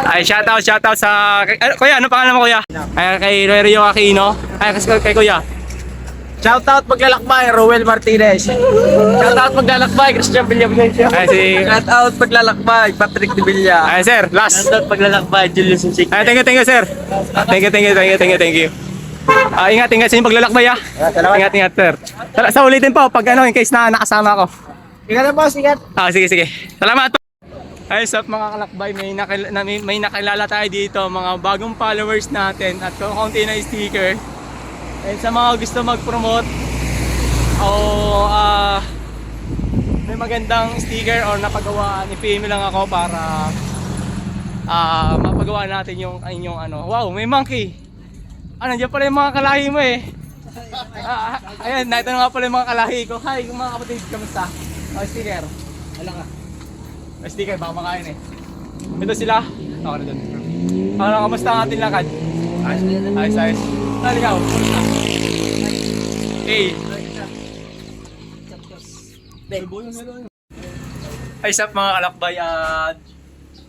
Ay, shoutout sa... kuya, ano pangalan mo kuya? Ay, kay Rio Aquino. Ay, kay kuya. Shoutout Paglalakbay, Roel Martinez. Shoutout Paglalakbay, Christian Villavicencio. Ay, si... Shoutout Paglalakbay, Patrick de Villa. Ay, sir, last. Shoutout Paglalakbay, Julius Unsik. Ay, thank you, sir. Thank you. Ingat sa inyong paglalakbay, ah. Ingat, sir. Sa ulitin po, pag ano, in case na nakasama ako. Ingat na boss, ingat. Sige. Salamat po. Ay, sup mga kalakbay, may nakilala tayo dito, mga bagong followers natin at kaunti na sticker. And sa mga gusto mag-promote o may magandang sticker or napagawa, i-PM lang ako para mapagawa natin yung inyong ano. Wow, may monkey. Nandiyan pala yung mga kalahi mo eh. Ayan, natanong nga pala yung mga kalahi ko. Hi, mga kapatid, kamusta? Sticker. Wala ka. Sticker, baka makain eh. Ito sila. Ako na dun. Kamusta ang ating lakad? Ayos. Ikaw, kamusta? Hey. Ay, sup mga kalakbay.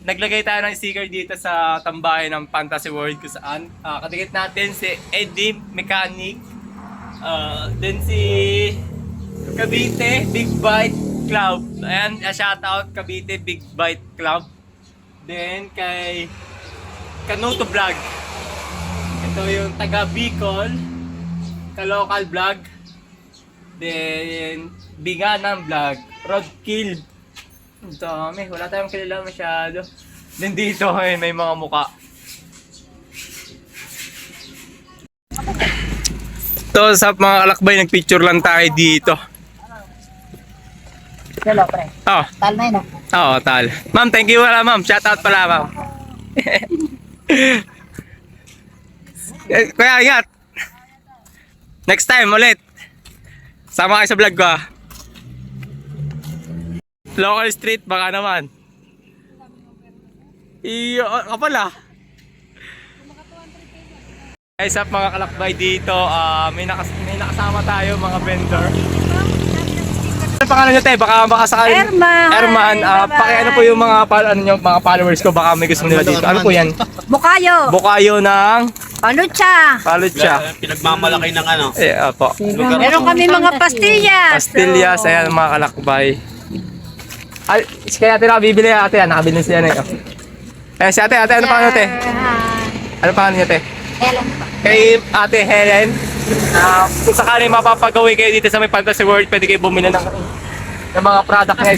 Naglagay tayo ng sticker dito sa tambahay ng Fantasy World kung saan kadikit natin si Eddie Mechanic, then si Cavite Big Bite Club. Ayan, shoutout Cavite Big Bite Club. Then kay Kanuto Vlog. Ito yung taga Bicol, ka-local vlog. Then Biganang Vlog, Roadkill. Dami, wala tayong kilala masyado. Then dito may mga muka. Ito sa mga kalakbay, nagpicture lang tayo dito. Hello, pre. Oh. Tal na yun, Oo, tal. Ma'am, thank you wala ma'am. Shoutout pala ma'am. Kaya ingat. Next time ulit. Sama kayo sa vlog ko ah. Local street baka naman. Kapal ah. Guys, up mga kalakbay dito, may nakasama tayo mga vendor. Ano pangalan nyo te? Baka sakali. Erman. Ano po yung mga mga followers ko, baka may gusto nila dito. Ano po yan? Bukayo ng Palucha. Pinagmamalaki ng ano. Opo. Meron kami mga pastillas. Pastillas, ayan mga kalakbay. Ay, kaya ate nakabibili ate, nakabili siya na yun. Ayan si ate, ano pangalan nyo te? Ano pangalan nyo te? Helen. Kay ate Helen. Kung sakali mapapagawi kayo dito sa may Fantasy World, pwede kayo bumili ng mga product na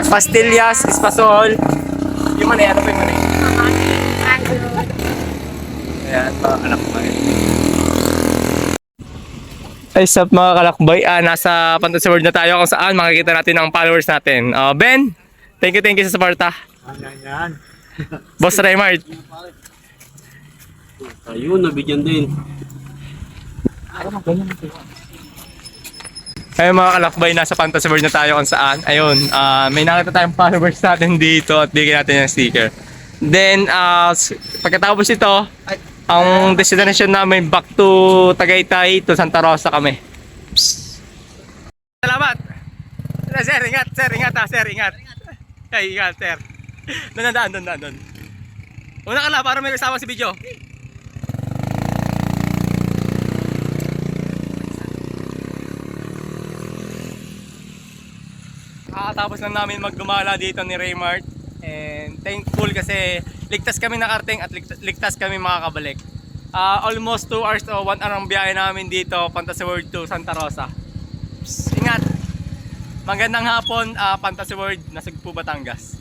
pastillas, espasol. Yung man ano pa yung man ayan, mga kalakbay. Ay, sup mga kalakbay, nasa Fantasy World na tayo kung saan makikita natin ang followers natin. Ben, thank you sa suporta. Yan. Boss Raymart. Ayun, nabigyan din. Ayun mga kalakbay, nasa Fantasy World na tayo kung saan. Ayun, may nakita tayong followers natin dito at bigyan natin ng sticker. Then, pagkatapos ito, ang destination namin back to Tagaytay to Santa Rosa kami. Psst. Salamat! Sir, ingat Ay, ingat sir. Doon. Una ka lang para may kasama si video. Kakatapos lang namin maggumala dito ni Raymart. And thankful kasi ligtas kami nakarating at ligtas kami makakabalik. Almost 2 hours o 1 hour ang biyahe namin dito, Fantasy World to Santa Rosa. Psst, ingat! Magandang hapon, Fantasy World, Nasugbu, Batangas.